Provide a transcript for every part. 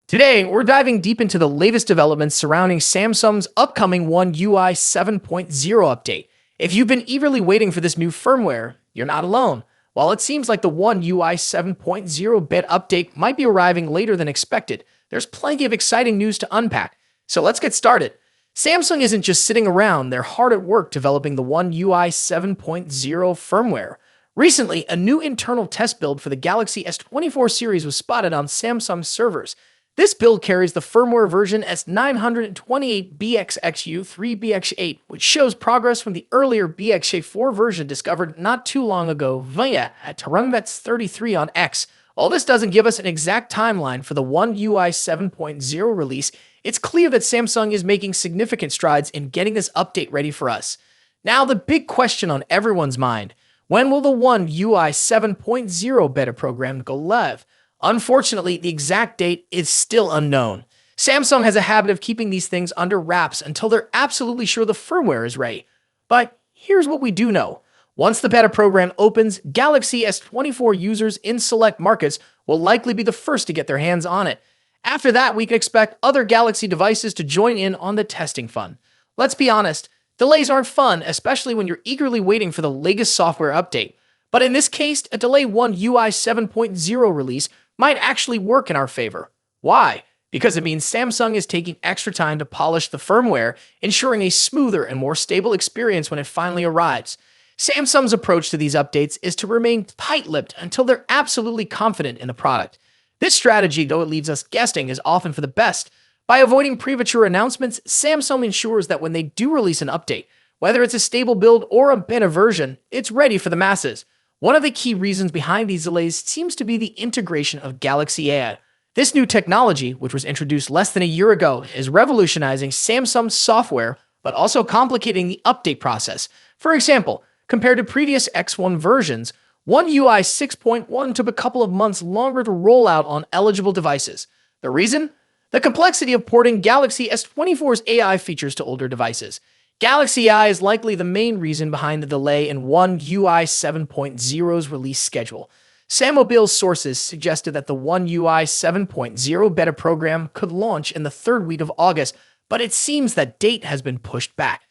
Today, we're diving deep into the latest developments surrounding Samsung's upcoming One UI 7.0 update. If you've been eagerly waiting for this new firmware, you're not alone. While it seems like the One UI 7.0 beta update might be arriving later than expected, there's plenty of exciting news to unpack. So let's get started. Samsung isn't just sitting around, they're hard at work developing the One UI 7.0 firmware. Recently, a new internal test build for the Galaxy S24 series was spotted on Samsung's servers. This build carries the firmware version S928BXXU3BX8, which shows progress from the earlier BXA4 version discovered not too long ago via at Tarunvets33 on X. While this doesn't give us an exact timeline for the One UI 7.0 release, it's clear that Samsung is making significant strides in getting this update ready for us. Now, the big question on everyone's mind: when will the One UI 7.0 beta program go live? Unfortunately, the exact date is still unknown. Samsung has a habit of keeping these things under wraps until they're absolutely sure the firmware is ready. But here's what we do know. Once the beta program opens, Galaxy S24 users in select markets will likely be the first to get their hands on it. After that, we can expect other Galaxy devices to join in on the testing fun. Let's be honest, delays aren't fun, especially when you're eagerly waiting for the latest software update. But in this case, a delayed One UI 7.0 release might actually work in our favor. Why? Because it means Samsung is taking extra time to polish the firmware, ensuring a smoother and more stable experience when it finally arrives. Samsung's approach to these updates is to remain tight-lipped until they're absolutely confident in the product. This strategy, though it leaves us guessing, is often for the best. By avoiding premature announcements, Samsung ensures that when they do release an update, whether it's a stable build or a beta version, it's ready for the masses. One of the key reasons behind these delays seems to be the integration of Galaxy AI. This new technology, which was introduced less than a year ago, is revolutionizing Samsung's software, but also complicating the update process. For example, compared to previous X1 versions, One UI 6.1 took a couple of months longer to roll out on eligible devices. The reason? The complexity of porting Galaxy S24's AI features to older devices. Galaxy AI is likely the main reason behind the delay in One UI 7.0's release schedule. Samobile's sources suggested that the One UI 7.0 beta program could launch in the third week of August, but it seems that date has been pushed back.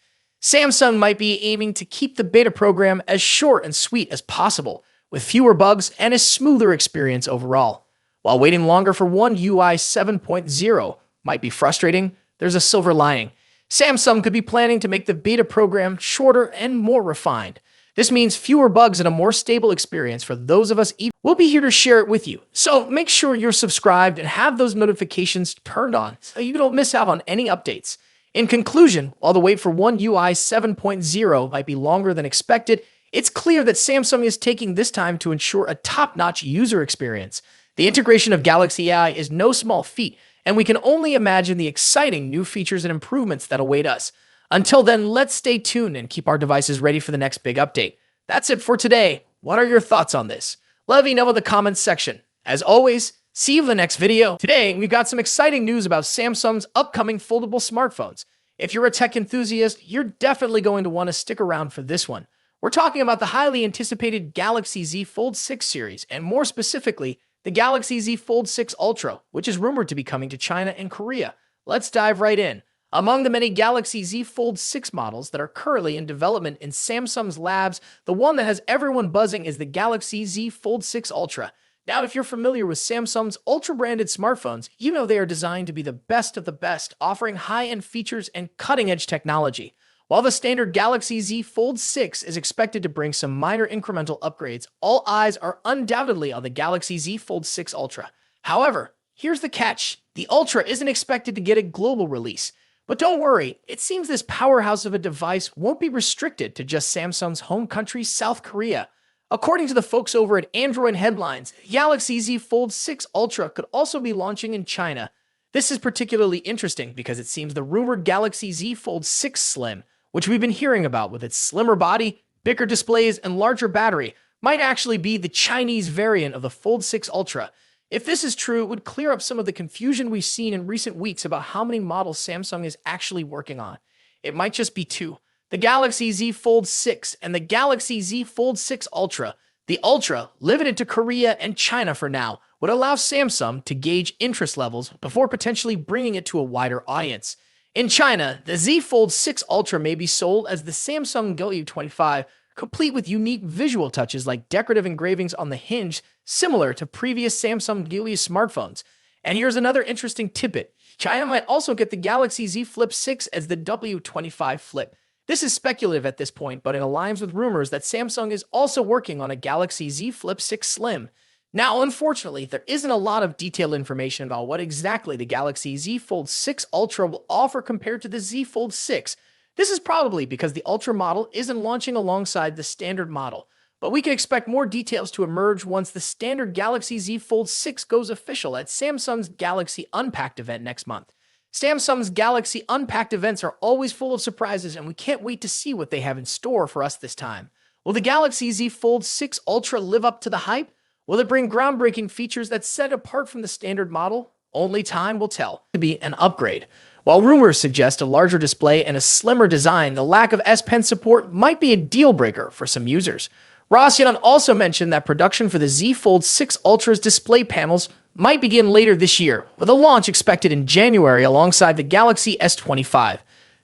Samsung might be aiming to keep the beta program as short and sweet as possible, with fewer bugs and a smoother experience overall. While waiting longer for One UI 7.0 might be frustrating, there's a silver lining. Samsung could be planning to make the beta program shorter and more refined. This means fewer bugs and a more stable experience for those of us. We'll be here to share it with you, so make sure you're subscribed and have those notifications turned on so you don't miss out on any updates. In conclusion, while the wait for One UI 7.0 might be longer than expected, it's clear that Samsung is taking this time to ensure a top-notch user experience. The integration of Galaxy AI is no small feat, and we can only imagine the exciting new features and improvements that await us. Until then, let's stay tuned and keep our devices ready for the next big update. That's it for today. What are your thoughts on this? Let me know in the comments section. As always, see you in the next video. Today, we've got some exciting news about Samsung's upcoming foldable smartphones. If you're a tech enthusiast, you're definitely going to want to stick around for this one. We're talking about the highly anticipated Galaxy Z Fold 6 series, and more specifically, the Galaxy Z Fold 6 Ultra, which is rumored to be coming to China and Korea. Let's dive right in. Among the many Galaxy Z Fold 6 models that are currently in development in Samsung's labs, the one that has everyone buzzing is the Galaxy Z Fold 6 Ultra. Now, if you're familiar with Samsung's Ultra-branded smartphones, you know they are designed to be the best of the best, offering high-end features and cutting-edge technology. While the standard Galaxy Z Fold 6 is expected to bring some minor incremental upgrades, all eyes are undoubtedly on the Galaxy Z Fold 6 Ultra. However, here's the catch. The Ultra isn't expected to get a global release. But don't worry, it seems this powerhouse of a device won't be restricted to just Samsung's home country, South Korea. According to the folks over at Android Headlines, Galaxy Z Fold 6 Ultra could also be launching in China. This is particularly interesting because it seems the rumored Galaxy Z Fold 6 Slim, which we've been hearing about with its slimmer body, bigger displays, and larger battery, might actually be the Chinese variant of the Fold 6 Ultra. If this is true, it would clear up some of the confusion we've seen in recent weeks about how many models Samsung is actually working on. It might just be two: the Galaxy Z Fold 6 and the Galaxy Z Fold 6 Ultra. The Ultra limited to Korea and China for now, would allow Samsung to gauge interest levels before potentially bringing it to a wider audience. In China, the Z Fold 6 Ultra may be sold as the Samsung W25, complete with unique visual touches like decorative engravings on the hinge, similar to previous Samsung Galaxy smartphones. And here's another interesting tidbit. China might also get the Galaxy Z Flip 6 as the W25 Flip. This is speculative at this point, but it aligns with rumors that Samsung is also working on a Galaxy Z Flip 6 Slim. Now, unfortunately, there isn't a lot of detailed information about what exactly the Galaxy Z Fold 6 Ultra will offer compared to the Z Fold 6. This is probably because the Ultra model isn't launching alongside the standard model, but we can expect more details to emerge once the standard Galaxy Z Fold 6 goes official at Samsung's Galaxy Unpacked event next month. Samsung's Galaxy Unpacked events are always full of surprises, and we can't wait to see what they have in store for us this time. Will the Galaxy Z Fold 6 Ultra live up to the hype? Will it bring groundbreaking features that set it apart from the standard model? Only time will tell. To be an upgrade. While rumors suggest a larger display and a slimmer design, the lack of S Pen support might be a deal breaker for some users. Ross Yunnan also mentioned that production for the Z Fold 6 Ultra's display panels might begin later this year, with a launch expected in January alongside the Galaxy S25.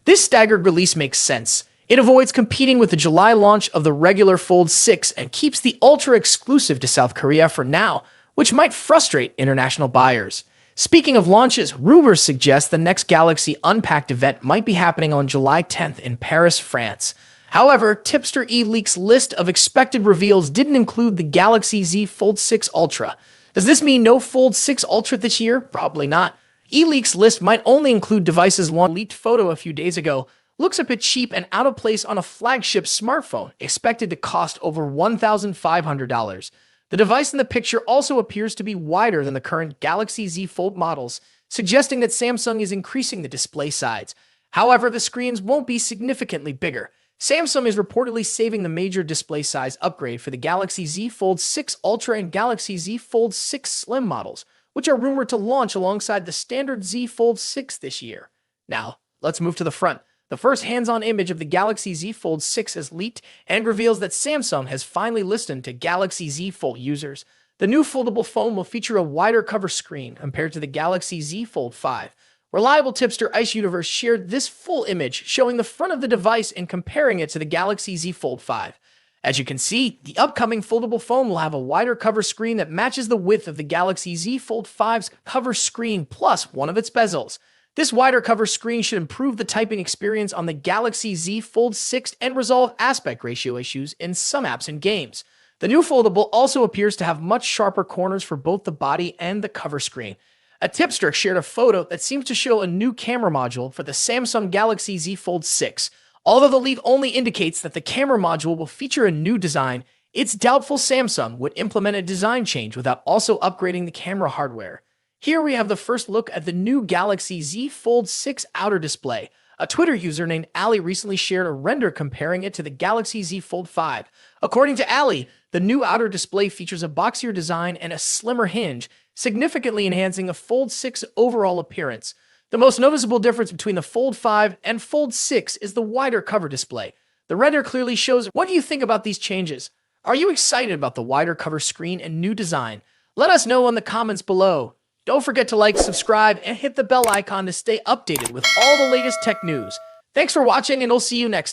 This staggered release makes sense. It avoids competing with the July launch of the regular Fold 6 and keeps the Ultra exclusive to South Korea for now, which might frustrate international buyers. Speaking of launches, rumors suggest the next Galaxy Unpacked event might be happening on July 10th in Paris, France. However, Tipster eLeaks list of expected reveals didn't include the Galaxy Z Fold 6 Ultra. Does this mean no Fold 6 Ultra this year? Probably not. eLeaks list might only include devices launched. Leaked photo a few days ago looks a bit cheap and out of place on a flagship smartphone, expected to cost over $1,500. The device in the picture also appears to be wider than the current Galaxy Z Fold models, suggesting that Samsung is increasing the display size. However, the screens won't be significantly bigger. Samsung is reportedly saving the major display size upgrade for the Galaxy Z Fold 6 Ultra and Galaxy Z Fold 6 Slim models, which are rumored to launch alongside the standard Z Fold 6 this year. Now, let's move to the front. The first hands-on image of the Galaxy Z Fold 6 is leaked and reveals that Samsung has finally listened to Galaxy Z Fold users. The new foldable phone will feature a wider cover screen compared to the Galaxy Z Fold 5. Reliable tipster Ice Universe shared this full image showing the front of the device and comparing it to the Galaxy Z Fold 5. As you can see, the upcoming foldable phone will have a wider cover screen that matches the width of the Galaxy Z Fold 5's cover screen plus one of its bezels. This wider cover screen should improve the typing experience on the Galaxy Z Fold 6 and resolve aspect ratio issues in some apps and games. The new foldable also appears to have much sharper corners for both the body and the cover screen. A tipster shared a photo that seems to show a new camera module for the Samsung Galaxy Z Fold 6. Although the leak only indicates that the camera module will feature a new design, it's doubtful Samsung would implement a design change without also upgrading the camera hardware. Here we have the first look at the new Galaxy Z Fold 6 outer display. A Twitter user named Ali recently shared a render comparing it to the Galaxy Z Fold 5. According to Ali, the new outer display features a boxier design and a slimmer hinge, significantly enhancing the Fold 6 overall appearance. The most noticeable difference between the Fold 5 and Fold 6 is the wider cover display. The render clearly shows. What do you think about these changes? Are you excited about the wider cover screen and new design? Let us know in the comments below. Don't forget to like, subscribe, and hit the bell icon to stay updated with all the latest tech news. Thanks for watching, and I'll see you next time.